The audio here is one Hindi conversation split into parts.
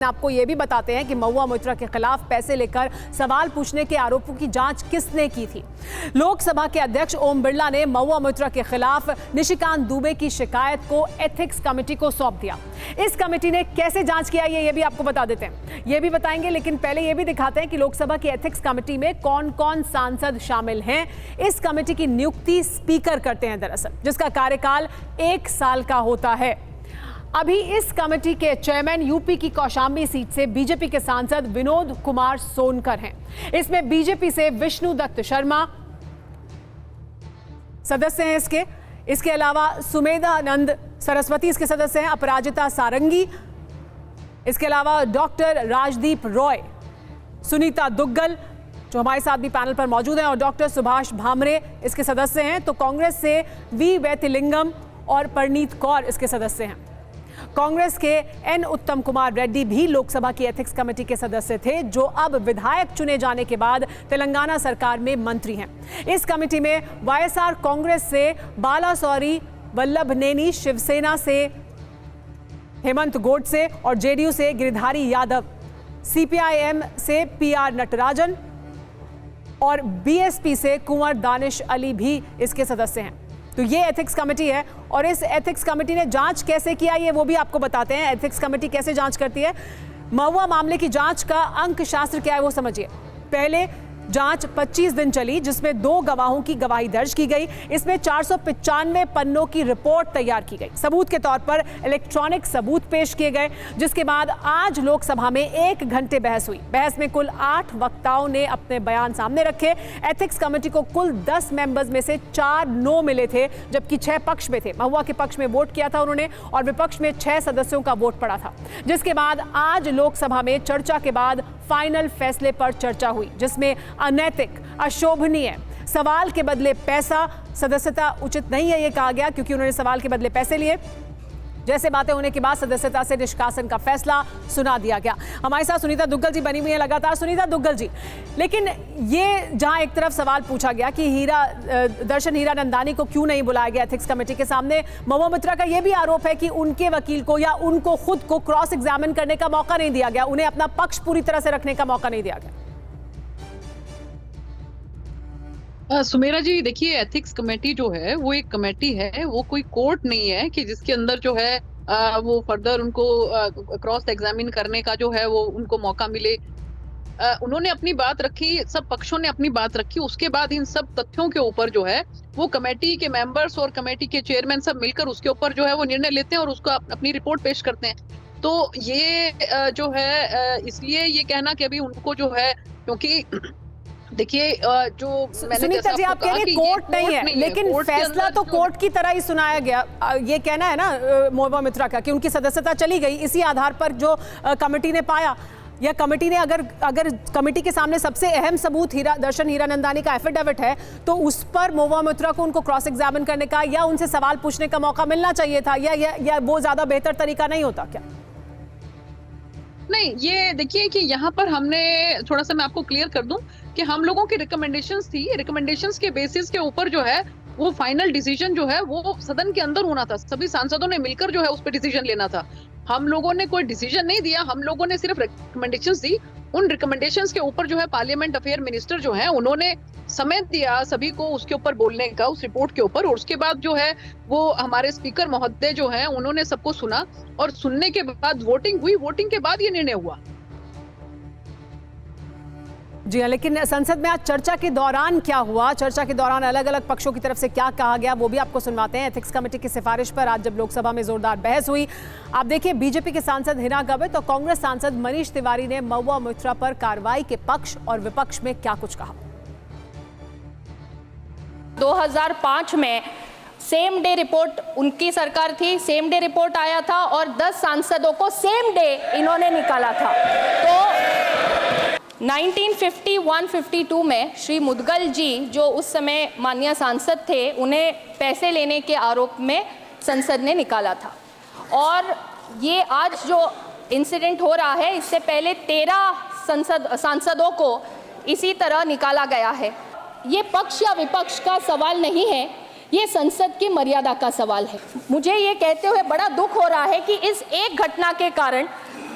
आपको ये भी बताते हैं कि महुआ मोइत्रा के खिलाफ पैसे लेकर सवाल पूछने के आरोपों की जांच किसने की थी। लोकसभा के अध्यक्ष ओम बिरला ने महुआ मोइत्रा के खिलाफ निशिकांत दुबे की शिकायत को एथिक्स कमेटी को सौंप दिया। इस कमेटी ने कैसे जांच किया ये भी आपको बता देते हैं, ये भी बताएंगे, लेकिन पहले ये भी दिखाते हैं कि लोकसभा की एथिक्स कमेटी में कौन कौन सांसद शामिल हैं। इस कमेटी की नियुक्ति स्पीकर करते हैं दरअसल, जिसका कार्यकाल 1 साल का होता है। अभी इस कमेटी के चेयरमैन यूपी की कौशाम्बी सीट से बीजेपी के सांसद विनोद कुमार सोनकर हैं। इसमें बीजेपी से विष्णु दत्त शर्मा सदस्य हैं। इसके अलावा सुमेधानंद सरस्वती इसके सदस्य हैं, अपराजिता सारंगी, इसके अलावा डॉक्टर राजदीप रॉय, सुनीता दुग्गल जो हमारे साथ भी पैनल पर मौजूद हैं, और डॉक्टर सुभाष भामरे इसके सदस्य हैं। तो कांग्रेस से वी वैथिलिंगम और परनीत कौर इसके सदस्य हैं। कांग्रेस के एन उत्तम कुमार रेड्डी भी लोकसभा की एथिक्स कमेटी के सदस्य थे, जो अब विधायक चुने जाने के बाद तेलंगाना सरकार में मंत्री हैं। इस कमेटी में वाईएसआर कांग्रेस से बालासौरी वल्लभनेनी, शिवसेना से हेमंत गोडसे और जेडीयू से गिरिधारी यादव, सीपीआईएम से पीआर नटराजन और बीएसपी से कुंवर दानिश अली भी इसके सदस्य हैं। तो ये एथिक्स कमेटी है, और इस एथिक्स कमेटी ने जांच कैसे किया ये वो भी आपको बताते हैं। एथिक्स कमेटी कैसे जांच करती है, महुआ मामले की जांच का अंक शास्त्र क्या है वो समझिए। पहले जांच 25 दिन चली, जिसमें 2 गवाहों की गवाही दर्ज की गई। इसमें 495 पन्नों की रिपोर्ट तैयार की गई। सबूत के तौर पर इलेक्ट्रॉनिक सबूत पेश किए गए, जिसके बाद आज लोकसभा में 1 घंटे बहस हुई। बहस में कुल 8 वक्ताओं ने अपने बयान सामने रखे। एथिक्स कमेटी को कुल 10 मेंबर्स में से 4 नो मिले थे, जबकि 6 पक्ष में थे। महुआ के पक्ष में वोट किया था उन्होंने, और विपक्ष में 6 सदस्यों का वोट पड़ा था। जिसके बाद आज लोकसभा में चर्चा के बाद फाइनल फैसले पर चर्चा हुई, जिसमें अनैतिक, अशोभनीय, सवाल के बदले पैसा, सदस्यता उचित नहीं है ये कहा गया, क्योंकि उन्होंने सवाल के बदले पैसे लिए। जैसे बातें होने के बाद सदस्यता से निष्कासन का फैसला सुना दिया गया। हमारे साथ सुनीता दुग्गल जी बनी हुई है लगातार। सुनीता दुग्गल जी, लेकिन ये जहां एक तरफ सवाल पूछा गया कि दर्शन हीरानंदानी को क्यों नहीं बुलाया गया एथिक्स कमेटी के सामने, महुआ मोइत्रा का यह भी आरोप है कि उनके वकील को या उनको खुद को क्रॉस एग्जामिन करने का मौका नहीं दिया गया, उन्हें अपना पक्ष पूरी तरह से रखने का मौका नहीं दिया गया। सुमेरा जी, देखिए, एथिक्स कमेटी जो है वो एक कमेटी है, वो कोई कोर्ट नहीं है कि जिसके अंदर जो है वो फर्दर उनको क्रॉस एग्जामिन करने का जो है वो उनको मौका मिले। उन्होंने अपनी बात रखी, सब पक्षों ने अपनी बात रखी, उसके बाद इन सब तथ्यों के ऊपर जो है वो कमेटी के मेंबर्स और कमेटी के चेयरमैन सब मिलकर उसके ऊपर जो है वो निर्णय लेते हैं और उसको अपनी रिपोर्ट पेश करते हैं। तो ये जो है इसलिए ये कहना कि अभी उनको जो है, क्योंकि देखिए जो सुनीता जी आप कह रही कोर्ट नहीं है, लेकिन फैसला तो कोर्ट की तरह ही सुनाया गया। ये कहना है ना महुआ मोइत्रा का कि उनकी सदस्यता चली गई इसी आधार पर जो कमेटी ने पाया, या कमेटी ने अगर कमेटी के सामने सबसे अहम सबूत दर्शन हीरानंदानी का एफिडेविट है, तो उस पर महुआ मोइत्रा को उनको क्रॉस एग्जामिन करने का या उनसे सवाल पूछने का मौका मिलना चाहिए था, या वो ज्यादा बेहतर तरीका नहीं होता क्या? नहीं, ये देखिए कि यहाँ पर हमने थोड़ा सा, मैं आपको क्लियर कर दूं कि हम लोगों की रिकमेंडेशंस थी, रिकमेंडेशंस के बेसिस के ऊपर जो है वो फाइनल डिसीजन जो है वो सदन के अंदर होना था। सभी सांसदों ने मिलकर जो है उस पर डिसीजन लेना था। हम लोगों ने कोई डिसीजन नहीं दिया, हम लोगों ने सिर्फ रिकमेंडेशंस दी। उन रिकमेंडेशंस के ऊपर जो है पार्लियामेंट अफेयर मिनिस्टर जो है उन्होंने समय दिया सभी को उसके ऊपर बोलने का, उस रिपोर्ट के ऊपर, और उसके बाद जो है वो हमारे स्पीकर महोदय जो है उन्होंने सबको सुना, और सुनने के बाद वोटिंग हुई, वोटिंग के बाद ये निर्णय हुआ। जी हाँ, लेकिन संसद में आज चर्चा के दौरान क्या हुआ, चर्चा के दौरान अलग अलग पक्षों की तरफ से क्या कहा गया वो भी आपको सुनवाते हैं। एथिक्स कमेटी की सिफारिश पर आज जब लोकसभा में जोरदार बहस हुई, आप देखिए बीजेपी के सांसद हिना गावित और कांग्रेस सांसद मनीष तिवारी ने महुआ मोइत्रा पर कार्रवाई के पक्ष और विपक्ष में क्या कुछ कहा। 2005 में सेम डे रिपोर्ट उनकी सरकार थी, सेम डे रिपोर्ट आया था और 10 सांसदों को सेम डे इन्होंने निकाला था। तो 1951-52 में श्री मुदगल जी जो उस समय माननीय सांसद थे, उन्हें पैसे लेने के आरोप में संसद ने निकाला था। और ये आज जो इंसिडेंट हो रहा है, इससे पहले 13 सांसदों को इसी तरह निकाला गया है। ये पक्ष या विपक्ष का सवाल नहीं है, ये संसद की मर्यादा का सवाल है। मुझे ये कहते हुए बड़ा दुख हो रहा है कि इस एक घटना के कारण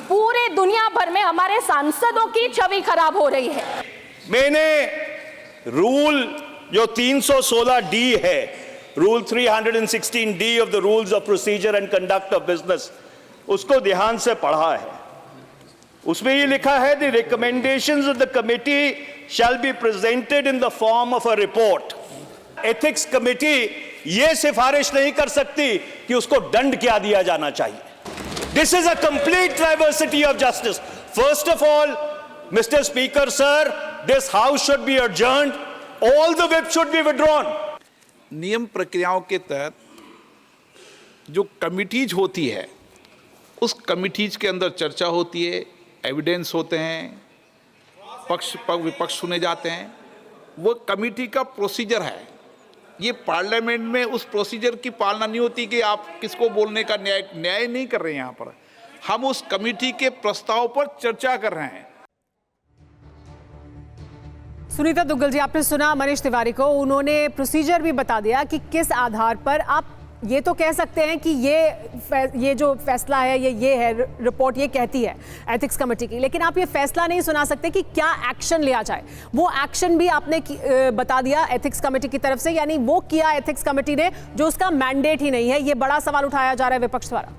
पूरे दुनिया भर में हमारे सांसदों की छवि खराब हो रही है। मैंने रूल जो 316 डी है, rule 316 D of the rules of procedure and conduct of business, उसको ध्यान से पढ़ा है। उसमें ये लिखा है the recommendations of the committee shall be presented in the form of a report. Ethics committee ये सिफारिश नहीं कर सकती कि उसको दंड क्या दिया जाना चाहिए। This is a complete diversity of justice. First of all, mister speaker sir, this house should be adjourned, all the whip should be withdrawn। नियम प्रक्रियाओं के तहत जो कमिटीज होती है, उस कमिटीज के अंदर चर्चा होती है, एविडेंस होते हैं, पक्ष विपक्ष सुने जाते हैं। वो कमिटी का प्रोसीजर है। ये पार्लियामेंट में उस प्रोसीजर की पालना नहीं होती कि आप किसको बोलने का न्याय नहीं कर रहे हैं। यहाँ पर हम उस कमिटी के प्रस्ताव पर चर्चा कर रहे हैं। सुनीता दुग्गल जी, आपने सुना मनीष तिवारी को, उन्होंने प्रोसीजर भी बता दिया कि किस आधार पर आप ये तो कह सकते हैं कि ये जो फैसला है ये है, रिपोर्ट ये कहती है एथिक्स कमेटी की, लेकिन आप ये फैसला नहीं सुना सकते कि क्या एक्शन लिया जाए। वो एक्शन भी आपने बता दिया एथिक्स कमेटी की तरफ से, यानी वो किया एथिक्स कमेटी ने जो उसका मैंडेट ही नहीं है। ये बड़ा सवाल उठाया जा रहा है विपक्ष द्वारा।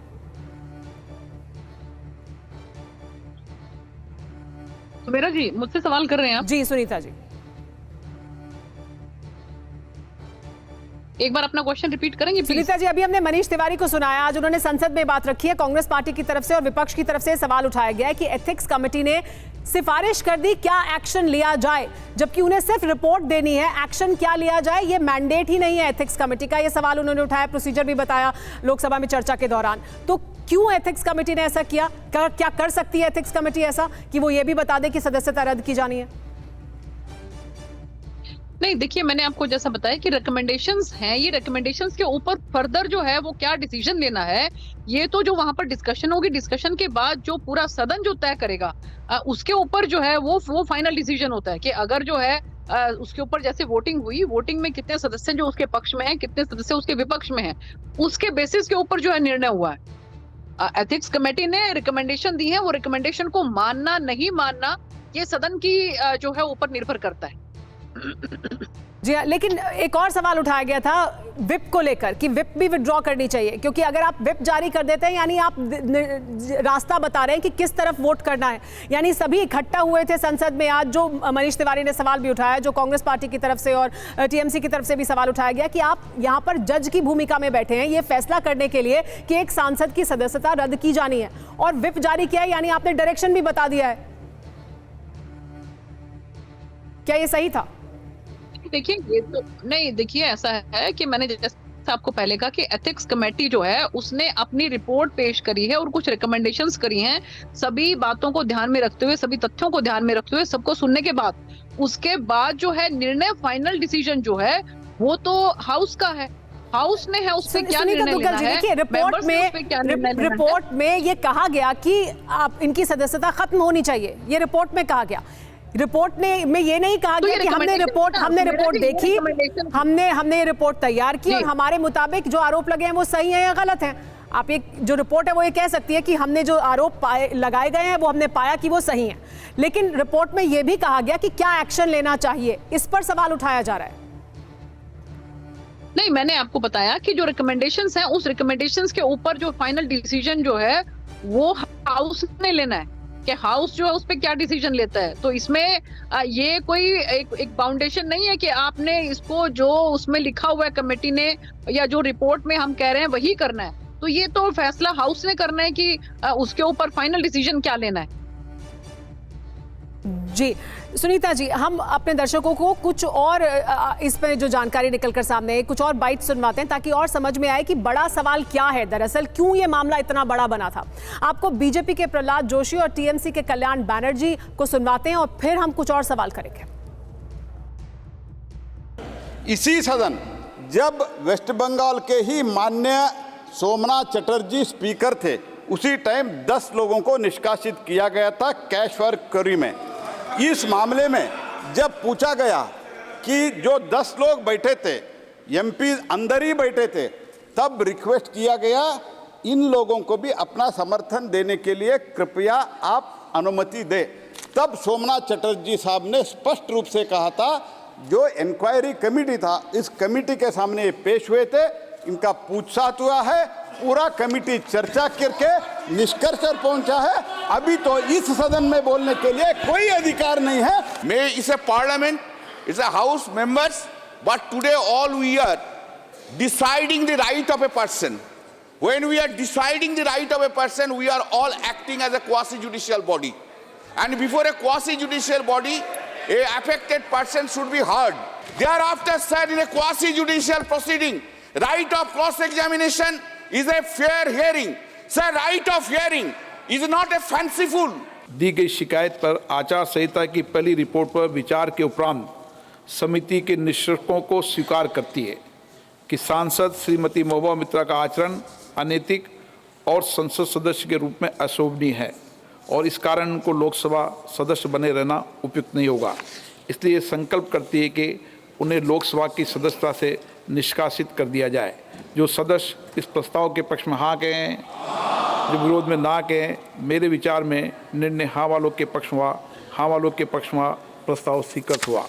सुमेरा जी मुझसे सवाल कर रहे हैं आप? जी सुनीता जी, एक बार अपना क्वेश्चन रिपीट करेंगे प्लीज? सुनीता जी, अभी हमने मनीष तिवारी को सुनाया, आज उन्होंने संसद में बात रखी है। कांग्रेस पार्टी की तरफ से और विपक्ष की तरफ से सवाल उठाया गया है कि एथिक्स कमेटी ने सिफारिश कर दी, क्या एक्शन लिया जाए, जबकि उन्हें सिर्फ रिपोर्ट देनी है। एक्शन क्या लिया जाए, ये मैंडेट ही नहीं है एथिक्स कमेटी का। ये सवाल उन्होंने उठाया, प्रोसीजर भी बताया लोकसभा में चर्चा के दौरान। तो क्यों एथिक्स कमेटी ने ऐसा किया? क्या कर सकती है एथिक्स कमेटी ऐसा कि वो ये भी बता दे कि सदस्यता रद्द की जानी है? नहीं, देखिए मैंने आपको जैसा बताया कि रिकमेंडेशंस हैं, ये रिकमेंडेशंस के ऊपर फर्दर जो है वो क्या डिसीजन लेना है, ये तो जो वहां पर डिस्कशन होगी, डिस्कशन के बाद जो पूरा सदन जो तय करेगा उसके ऊपर जो है वो फाइनल डिसीजन होता है कि अगर जो है उसके ऊपर जैसे वोटिंग हुई, वोटिंग में कितने सदस्य जो उसके पक्ष में हैं, कितने सदस्य उसके विपक्ष में हैं, उसके बेसिस के ऊपर जो है निर्णय हुआ है। एथिक्स कमेटी ने रिकमेंडेशन दी है, वो रिकमेंडेशन को मानना नहीं मानना ये सदन की जो है ऊपर निर्भर करता है। जी हाँ, लेकिन एक और सवाल उठाया गया था विप को लेकर कि विप भी विड्रॉ करनी चाहिए, क्योंकि अगर आप विप जारी कर देते हैं यानी आप रास्ता बता रहे हैं कि किस तरफ वोट करना है। यानी सभी इकट्ठा हुए थे संसद में आज, जो मनीष तिवारी ने सवाल भी उठाया, जो कांग्रेस पार्टी की तरफ से और टीएमसी की तरफ से भी सवाल उठाया गया कि आप यहाँ पर जज की भूमिका में बैठे हैं ये फैसला करने के लिए कि एक सांसद की सदस्यता रद्द की जानी है, और विप जारी किया है, यानी आपने डायरेक्शन भी बता दिया है। क्या ये सही था? देखिए ये तो नहीं, देखिए ऐसा है कि मैंने जैसे आपको पहले कहा कि एथिक्स कमेटी जो है उसने अपनी रिपोर्ट पेश करी है और कुछ रिकमेंडेशंस करी हैं, सभी बातों को ध्यान में रखते हुए, सभी तथ्यों को ध्यान में रखते हुए, सबको सुनने के बाद उसके बाद जो है निर्णय, फाइनल डिसीजन जो है वो तो हाउस का है, हाउस ने है उस पे क्या निर्णय लेना है। देखिए रिपोर्ट में ये कहा गया कि आप इनकी सदस्यता खत्म होनी चाहिए, ये रिपोर्ट में कहा गया। रिपोर्ट में ये नहीं कहा गया कि हमने रिपोर्ट देखी, हमने रिपोर्ट तैयार की और हमारे मुताबिक जो आरोप लगे हैं वो सही है या गलत है। आप एक जो रिपोर्ट है वो ये कह सकती है कि हमने जो आरोप लगाए गए हैं वो हमने पाया कि वो सही है, लेकिन रिपोर्ट में ये भी कहा गया कि क्या एक्शन लेना चाहिए, इस पर सवाल उठाया जा रहा है। नहीं, मैंने आपको बताया कि जो रिकमेंडेशंस हैं उस रिकमेंडेशंस के ऊपर जो फाइनल डिसीजन जो है वो हाउस ने लेना है कि हाउस जो है उस पे क्या डिसीजन लेता है। तो इसमें ये कोई एक फाउंडेशन नहीं है कि आपने इसको जो उसमें लिखा हुआ है कमेटी ने या जो रिपोर्ट में हम कह रहे हैं वही करना है। तो ये तो फैसला हाउस ने करना है कि उसके ऊपर फाइनल डिसीजन क्या लेना है। जी सुनीता जी, हम अपने दर्शकों को कुछ और इस पर जो जानकारी निकलकर सामने है, कुछ और बाइट सुनवाते हैं ताकि और समझ में आए कि बड़ा सवाल क्या है, दरअसल क्यों ये मामला इतना बड़ा बना था। आपको बीजेपी के प्रहलाद जोशी और टीएमसी के कल्याण बैनर्जी को सुनवाते हैं और फिर हम कुछ और सवाल करेंगे। इसी सदन जब वेस्ट बंगाल के ही माननीय सोमनाथ चटर्जी स्पीकर थे, उसी टाइम 10 लोगों को निष्कासित किया गया था कैश फॉर क्वेरी में। इस मामले में जब पूछा गया कि जो 10 लोग बैठे थे, एमपी अंदर ही बैठे थे, तब रिक्वेस्ट किया गया इन लोगों को भी अपना समर्थन देने के लिए कृपया आप अनुमति दें। तब सोमनाथ चटर्जी साहब ने स्पष्ट रूप से कहा था, जो इंक्वायरी कमेटी था, इस कमेटी के सामने ये पेश हुए थे, इनका पूछताछ हुआ है, पूरा कमेटी चर्चा करके निष्कर्ष पर पहुंचा है। अभी तो इस सदन में बोलने के लिए कोई अधिकार नहीं है। May is a parliament, is a house members, but today all we are deciding the right of a person. When we are deciding the right of a person, we are all acting as a quasi-judicial body. And before a quasi-judicial body, a affected person should be heard. Thereafter, sir, in a quasi-judicial proceeding, right of cross-examination is a fair hearing. Sir, right of hearing is not a fanciful. दी गई शिकायत पर आचार संहिता की पहली रिपोर्ट पर विचार के उपरांत समिति के निष्कर्षों को स्वीकार करती है कि सांसद श्रीमती महुआ मित्रा का आचरण अनैतिक और संसद सदस्य के रूप में अशोभनीय है और इस कारण उनको लोकसभा सदस्य बने रहना उपयुक्त नहीं होगा। इसलिए संकल्प करती है कि उन्हें लोकसभा की सदस्यता से निष्कासित कर दिया जाए। जो सदस्य इस प्रस्ताव के पक्ष में हाँ कहें, जो विरोध में ना कहें, मेरे विचार में निर्णय हाँ वालों के पक्ष में हुआ, हाँ वालों के पक्ष में प्रस्ताव स्वीकृत हुआ।